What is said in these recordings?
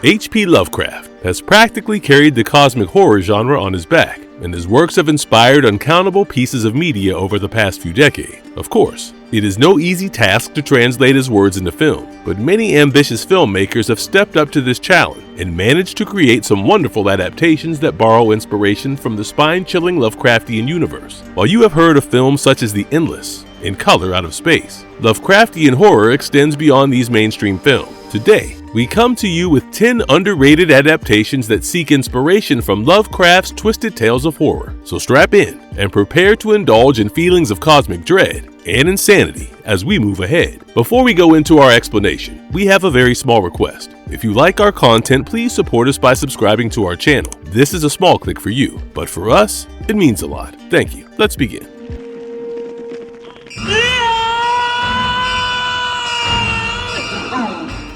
H.P. Lovecraft has practically carried the cosmic horror genre on his back, and his works have inspired uncountable pieces of media over the past few decades. Of course, it is no easy task to translate his words into film, but many ambitious filmmakers have stepped up to this challenge and managed to create some wonderful adaptations that borrow inspiration from the spine-chilling Lovecraftian universe. While you have heard of films such as The Endless and Color Out of Space, Lovecraftian horror extends beyond these mainstream films. Today, we come to you with 10 underrated adaptations that seek inspiration from Lovecraft's twisted tales of horror. So strap in and prepare to indulge in feelings of cosmic dread and insanity as we move ahead. Before we go into our explanation, we have a very small request. If you like our content, please support us by subscribing to our channel. This is a small click for you, but for us, it means a lot. Thank you. Let's begin.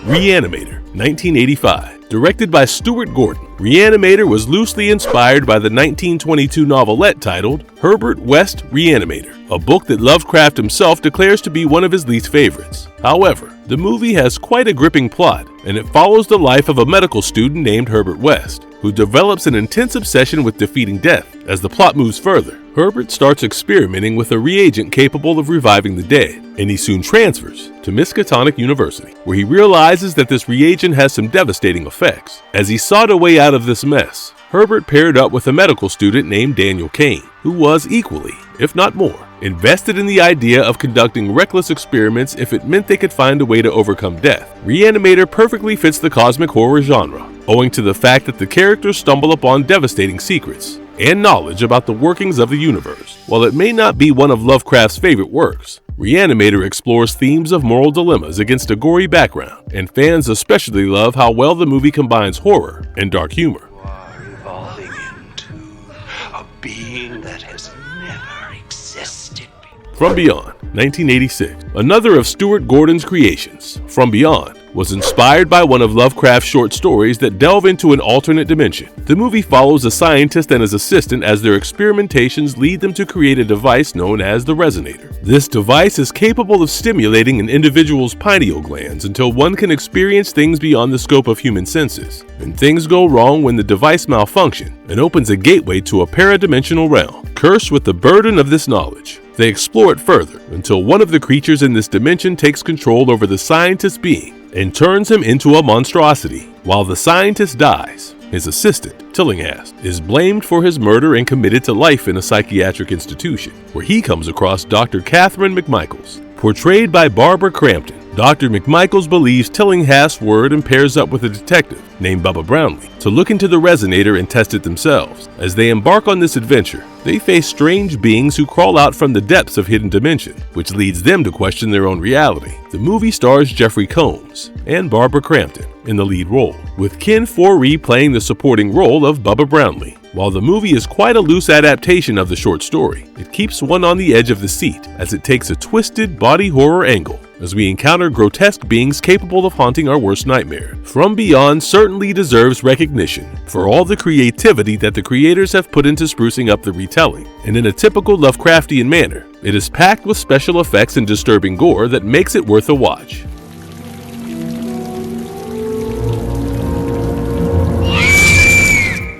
Reanimator, 1985. Directed by Stuart Gordon, Reanimator was loosely inspired by the 1922 novelette titled Herbert West Reanimator, a book that Lovecraft himself declares to be one of his least favorites. However, the movie has quite a gripping plot, and it follows the life of a medical student named Herbert West, who develops an intense obsession with defeating death. As the plot moves further, Herbert starts experimenting with a reagent capable of reviving the dead, and he soon transfers to Miskatonic University, where he realizes that this reagent has some devastating effects. As he sought a way out of this mess, Herbert paired up with a medical student named Daniel Kane, who was equally, if not more, invested in the idea of conducting reckless experiments if it meant they could find a way to overcome death. Reanimator perfectly fits the cosmic horror genre, owing to the fact that the characters stumble upon devastating secrets and knowledge about the workings of the universe. While it may not be one of Lovecraft's favorite works, Reanimator explores themes of moral dilemmas against a gory background, and fans especially love how well the movie combines horror and dark humor. You are evolving into a being that has never existed before. From Beyond, 1986. Another of Stuart Gordon's creations, From Beyond, was inspired by one of Lovecraft's short stories that delve into an alternate dimension. The movie follows a scientist and his assistant as their experimentations lead them to create a device known as the Resonator. This device is capable of stimulating an individual's pineal glands until one can experience things beyond the scope of human senses. And things go wrong when the device malfunctions and opens a gateway to a paradimensional realm. Cursed with the burden of this knowledge, they explore it further until one of the creatures in this dimension takes control over the scientist's being and turns him into a monstrosity. While the scientist dies, his assistant, Tillinghast, is blamed for his murder and committed to life in a psychiatric institution, where he comes across Dr. Catherine McMichaels, portrayed by Barbara Crampton. Dr. McMichaels believes Tillinghast's word and pairs up with a detective named Bubba Brownlee to look into the Resonator and test it themselves. As they embark on this adventure, they face strange beings who crawl out from the depths of hidden dimension, which leads them to question their own reality. The movie stars Jeffrey Combs and Barbara Crampton in the lead role, with Ken Foree playing the supporting role of Bubba Brownlee. While the movie is quite a loose adaptation of the short story, it keeps one on the edge of the seat as it takes a twisted body horror angle as we encounter grotesque beings capable of haunting our worst nightmare. From Beyond certainly deserves recognition for all the creativity that the creators have put into sprucing up the retelling, and in a typical Lovecraftian manner, it is packed with special effects and disturbing gore that makes it worth a watch.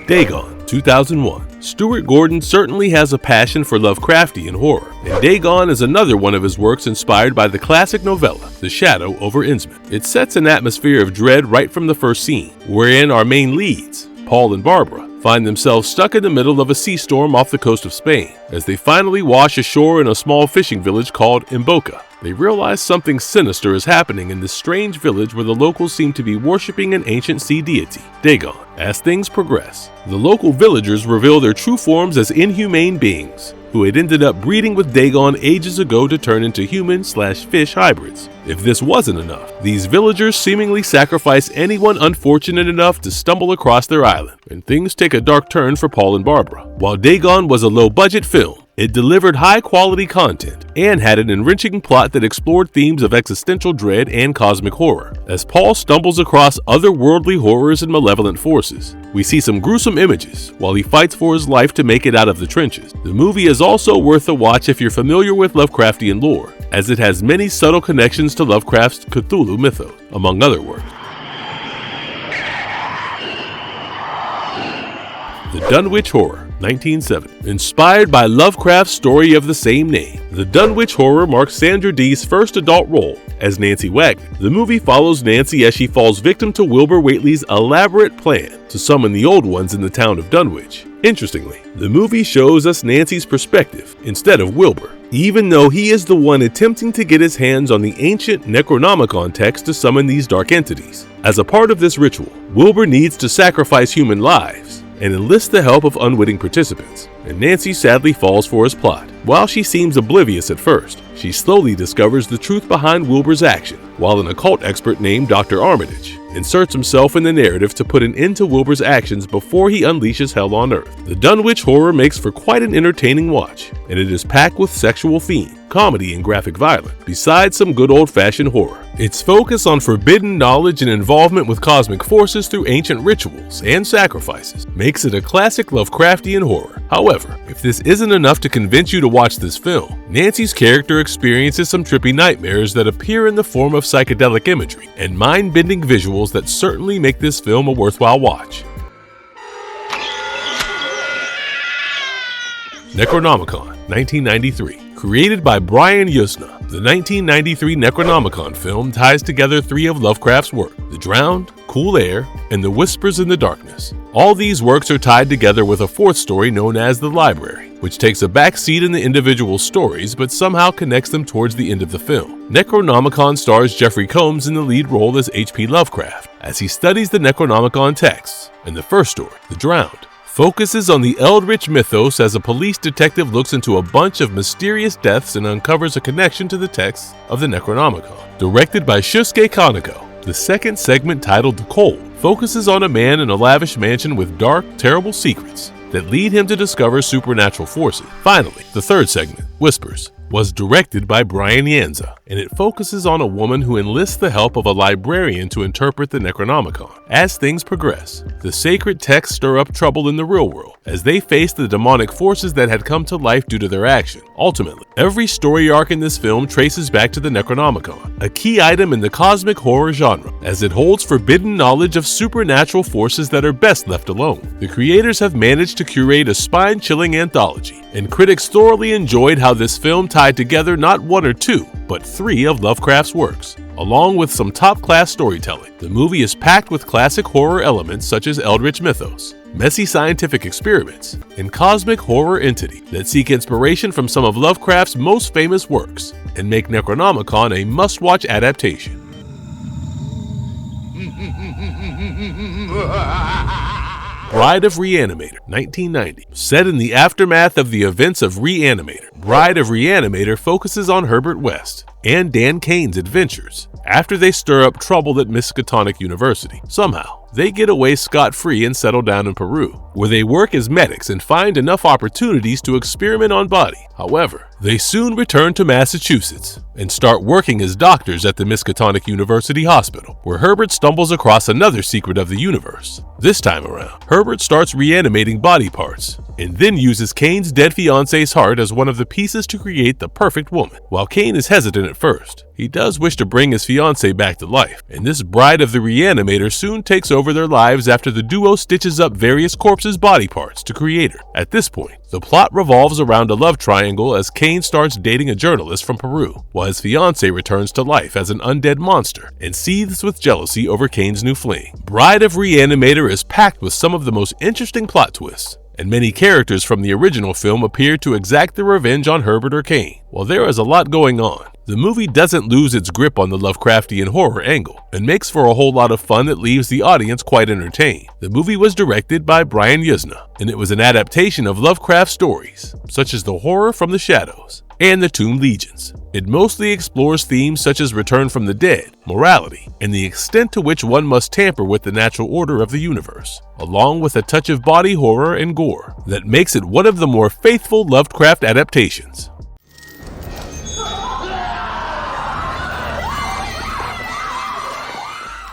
Dagon, 2001. Stuart Gordon certainly has a passion for Lovecraftian horror, and Dagon is another one of his works inspired by the classic novella, The Shadow over Innsmouth. It sets an atmosphere of dread right from the first scene, wherein our main leads, Paul and Barbara, find themselves stuck in the middle of a sea storm off the coast of Spain. As they finally wash ashore in a small fishing village called Imboca, they realize something sinister is happening in this strange village where the locals seem to be worshipping an ancient sea deity, Dagon. As things progress, the local villagers reveal their true forms as inhumane beings who had ended up breeding with Dagon ages ago to turn into human/fish hybrids. If this wasn't enough, these villagers seemingly sacrifice anyone unfortunate enough to stumble across their island, and things take a dark turn for Paul and Barbara. While Dagon was a low-budget film, it delivered high-quality content and had an enriching plot that explored themes of existential dread and cosmic horror. As Paul stumbles across otherworldly horrors and malevolent forces, we see some gruesome images while he fights for his life to make it out of the trenches. The movie is also worth a watch if you're familiar with Lovecraftian lore, as it has many subtle connections to Lovecraft's Cthulhu mythos, among other works. The Dunwich Horror, 1970. Inspired by Lovecraft's story of the same name, The Dunwich Horror marks Sandra Dee's first adult role as Nancy Wagner. The movie follows Nancy as she falls victim to Wilbur Whately's elaborate plan to summon the old ones in the town of Dunwich. Interestingly, the movie shows us Nancy's perspective instead of Wilbur, even though he is the one attempting to get his hands on the ancient Necronomicon text to summon these dark entities. As a part of this ritual, Wilbur needs to sacrifice human lives and enlist the help of unwitting participants, and Nancy sadly falls for his plot. While she seems oblivious at first, she slowly discovers the truth behind Wilbur's action, while an occult expert named Dr. Armitage inserts himself in the narrative to put an end to Wilbur's actions before he unleashes hell on Earth. The Dunwich Horror makes for quite an entertaining watch, and it is packed with sexual theme, comedy, and graphic violence, besides some good old-fashioned horror. Its focus on forbidden knowledge and involvement with cosmic forces through ancient rituals and sacrifices makes it a classic Lovecraftian horror. However, if this isn't enough to convince you to watch this film, Nancy's character experiences some trippy nightmares that appear in the form of psychedelic imagery and mind-bending visuals that certainly make this film a worthwhile watch. Necronomicon, 1993. Created by Brian Yuzna, the 1993 Necronomicon film ties together three of Lovecraft's work: The Drowned, Cool Air, and The Whispers in the Darkness. All these works are tied together with a fourth story known as The Library, which takes a back seat in the individual stories but somehow connects them towards the end of the film. Necronomicon stars Jeffrey Combs in the lead role as H.P. Lovecraft, as he studies the Necronomicon texts. In the first story, The Drowned focuses on the Eldritch mythos as a police detective looks into a bunch of mysterious deaths and uncovers a connection to the texts of the Necronomicon. Directed by Shusuke Kaneko, the second segment, titled The Cold, focuses on a man in a lavish mansion with dark, terrible secrets that lead him to discover supernatural forces. Finally, the third segment, Whispers, was directed by Brian Yanza, and it focuses on a woman who enlists the help of a librarian to interpret the Necronomicon. As things progress, the sacred texts stir up trouble in the real world as they face the demonic forces that had come to life due to their action. Ultimately, every story arc in this film traces back to the Necronomicon, a key item in the cosmic horror genre, as it holds forbidden knowledge of supernatural forces that are best left alone. The creators have managed to curate a spine-chilling anthology, and critics thoroughly enjoyed how this film tied together not one or two, but three of Lovecraft's works, along with some top-class storytelling. The movie is packed with classic horror elements such as Eldritch mythos, messy scientific experiments, and cosmic horror entity that seek inspiration from some of Lovecraft's most famous works and make Necronomicon a must-watch adaptation. Bride of Reanimator, 1990. Set in the aftermath of the events of Reanimator, Bride of Reanimator focuses on Herbert West and Dan Kane's adventures after they stir up trouble at Miskatonic University. Somehow, they get away scot-free and settle down in Peru, where they work as medics and find enough opportunities to experiment on bodies. However, they soon return to Massachusetts and start working as doctors at the Miskatonic University Hospital, where Herbert stumbles across another secret of the universe. This time around, Herbert starts reanimating body parts and then uses Kane's dead fiance's heart as one of the pieces to create the perfect woman. While Kane is hesitant at first, he does wish to bring his fiancée back to life, and this bride of the Reanimator soon takes over their lives after the duo stitches up various corpses' body parts to create her. At this point, the plot revolves around a love triangle as Kane starts dating a journalist from Peru, while his fiancée returns to life as an undead monster and seethes with jealousy over Kane's new fling. Bride of Reanimator is packed with some of the most interesting plot twists, and many characters from the original film appear to exact their revenge on Herbert or Kane. While there is a lot going on, the movie doesn't lose its grip on the Lovecraftian horror angle and makes for a whole lot of fun that leaves the audience quite entertained. The movie was directed by Brian Yuzna, and it was an adaptation of Lovecraft stories, such as The Horror from the Shadows and The Tomb Legions. It mostly explores themes such as return from the dead, morality, and the extent to which one must tamper with the natural order of the universe, along with a touch of body horror and gore that makes it one of the more faithful Lovecraft adaptations.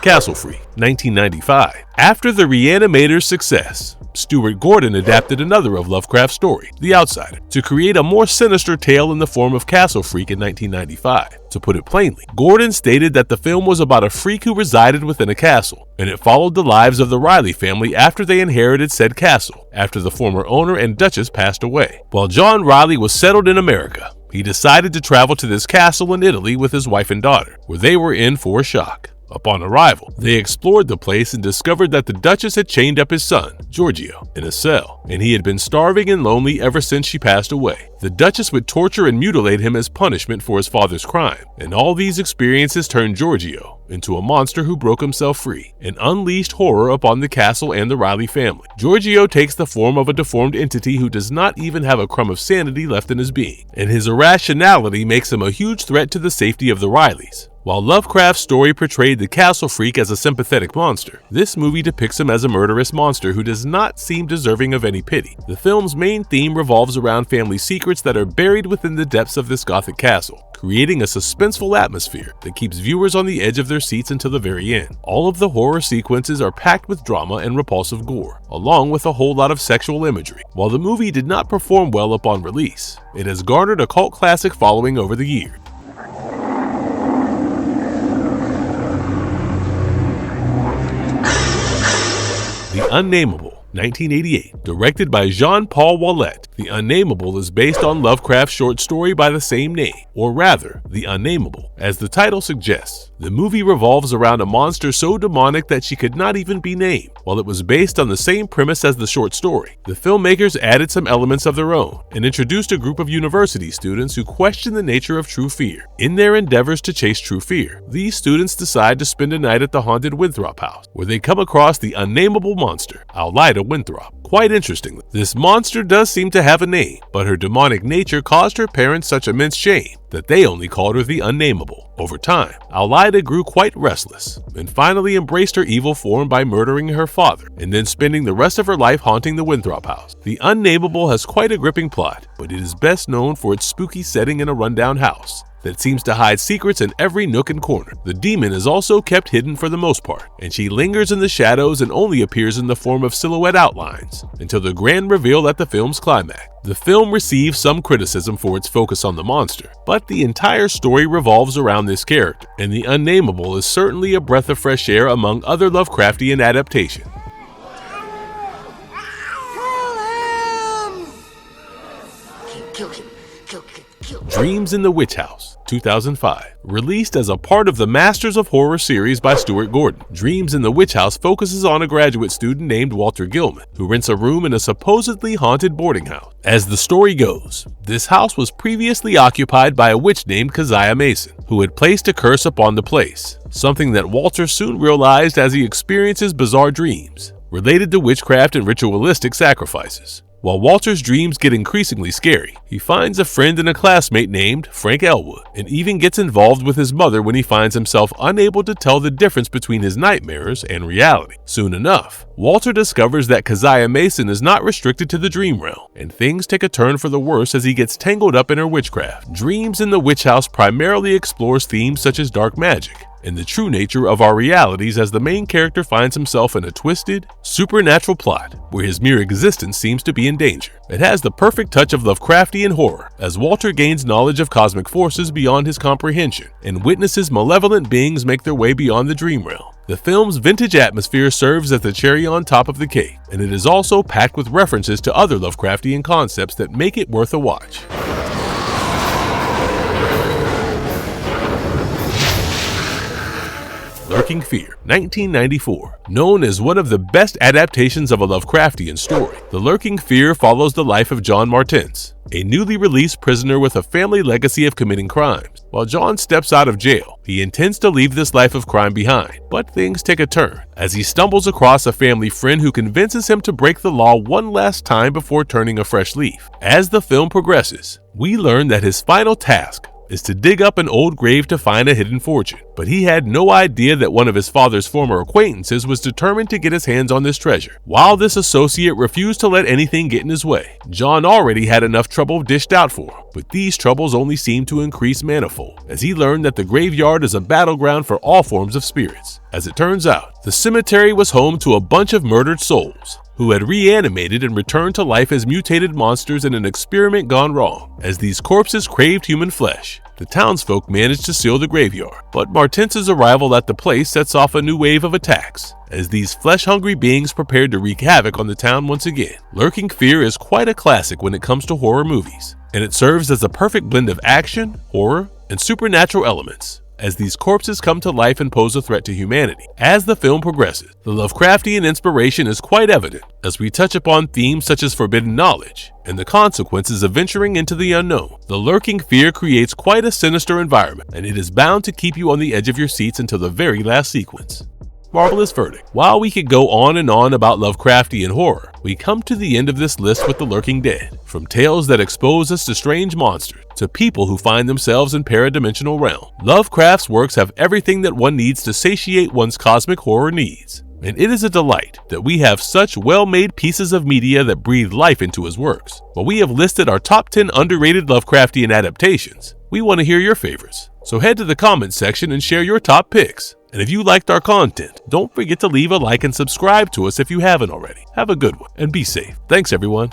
Castle Freak, 1995. After the Reanimator's success, Stuart Gordon adapted another of Lovecraft's story, The Outsider, to create a more sinister tale in the form of Castle Freak in 1995. To put it plainly, Gordon stated that the film was about a freak who resided within a castle, and it followed the lives of the Riley family after they inherited said castle, after the former owner and Duchess passed away. While John Riley was settled in America, he decided to travel to this castle in Italy with his wife and daughter, where they were in for a shock. Upon arrival, they explored the place and discovered that the Duchess had chained up his son, Giorgio, in a cell, and he had been starving and lonely ever since she passed away. The Duchess would torture and mutilate him as punishment for his father's crime, and all these experiences turned Giorgio into a monster who broke himself free and unleashed horror upon the castle and the Riley family. Giorgio takes the form of a deformed entity who does not even have a crumb of sanity left in his being, and his irrationality makes him a huge threat to the safety of the Rileys. While Lovecraft's story portrayed the Castle Freak as a sympathetic monster, this movie depicts him as a murderous monster who does not seem deserving of any pity. The film's main theme revolves around family secrets that are buried within the depths of this gothic castle, creating a suspenseful atmosphere that keeps viewers on the edge of their seats until the very end. All of the horror sequences are packed with drama and repulsive gore, along with a whole lot of sexual imagery. While the movie did not perform well upon release, it has garnered a cult classic following over the years. The Unnamable, 1988, directed by Jean-Paul Wallet. The Unnamable is based on Lovecraft's short story by the same name, or rather, The Unnamable. As the title suggests, the movie revolves around a monster so demonic that she could not even be named. While it was based on the same premise as the short story, the filmmakers added some elements of their own and introduced a group of university students who question the nature of true fear. In their endeavors to chase true fear, these students decide to spend a night at the haunted Winthrop house, where they come across the unnamable monster, Alida Winthrop. Quite interestingly, this monster does seem to have a name, but her demonic nature caused her parents such immense shame that they only called her the Unnamable. Over time, Alida grew quite restless and finally embraced her evil form by murdering her father and then spending the rest of her life haunting the Winthrop house. The Unnamable has quite a gripping plot, but it is best known for its spooky setting in a rundown house that seems to hide secrets in every nook and corner. The demon is also kept hidden for the most part, and she lingers in the shadows and only appears in the form of silhouette outlines until the grand reveal at the film's climax. The film receives some criticism for its focus on the monster, but the entire story revolves around this character, and The Unnamable is certainly a breath of fresh air among other Lovecraftian adaptations. Kill him. Dreams in the Witch House, 2005. Released as a part of the Masters of Horror series by Stuart Gordon, Dreams in the Witch House focuses on a graduate student named Walter Gilman, who rents a room in a supposedly haunted boarding house. As the story goes, this house was previously occupied by a witch named Keziah Mason, who had placed a curse upon the place, something that Walter soon realized as he experiences bizarre dreams related to witchcraft and ritualistic sacrifices. While Walter's dreams get increasingly scary, he finds a friend and a classmate named Frank Elwood, and even gets involved with his mother when he finds himself unable to tell the difference between his nightmares and reality. Soon enough, Walter discovers that Keziah Mason is not restricted to the dream realm, and things take a turn for the worse as he gets tangled up in her witchcraft. Dreams in the Witch House primarily explores themes such as dark magic and the true nature of our realities, as the main character finds himself in a twisted, supernatural plot where his mere existence seems to be in danger. It has the perfect touch of Lovecraftian horror as Walter gains knowledge of cosmic forces beyond his comprehension and witnesses malevolent beings make their way beyond the dream realm. The film's vintage atmosphere serves as the cherry on top of the cake, and it is also packed with references to other Lovecraftian concepts that make it worth a watch. Lurking Fear, 1994. Known as one of the best adaptations of a Lovecraftian story, The Lurking Fear follows the life of John Martens, a newly released prisoner with a family legacy of committing crimes. While John steps out of jail, he intends to leave this life of crime behind, but things take a turn as he stumbles across a family friend who convinces him to break the law one last time before turning a fresh leaf. As the film progresses, we learn that his final task is to dig up an old grave to find a hidden fortune, but he had no idea that one of his father's former acquaintances was determined to get his hands on this treasure. While this associate refused to let anything get in his way, John already had enough trouble dished out for him, but these troubles only seemed to increase manifold as he learned that the graveyard is a battleground for all forms of spirits. As it turns out, the cemetery was home to a bunch of murdered souls who had reanimated and returned to life as mutated monsters in an experiment gone wrong. As these corpses craved human flesh, the townsfolk managed to seal the graveyard, but Martense's arrival at the place sets off a new wave of attacks, as these flesh-hungry beings prepared to wreak havoc on the town once again. Lurking Fear is quite a classic when it comes to horror movies, and it serves as a perfect blend of action, horror, and supernatural elements, as these corpses come to life and pose a threat to humanity. As the film progresses, the Lovecraftian inspiration is quite evident as we touch upon themes such as forbidden knowledge and the consequences of venturing into the unknown. The Lurking Fear creates quite a sinister environment, and it is bound to keep you on the edge of your seats until the very last sequence. Marvelous verdict. While we could go on and on about Lovecraftian horror, we come to the end of this list with The Lurking Dead. From tales that expose us to strange monsters, to people who find themselves in paradimensional realm, Lovecraft's works have everything that one needs to satiate one's cosmic horror needs. And it is a delight that we have such well-made pieces of media that breathe life into his works. While we have listed our top 10 underrated Lovecraftian adaptations, we want to hear your favorites. So head to the comments section and share your top picks. And if you liked our content, don't forget to leave a like and subscribe to us if you haven't already. Have a good one and be safe. Thanks everyone.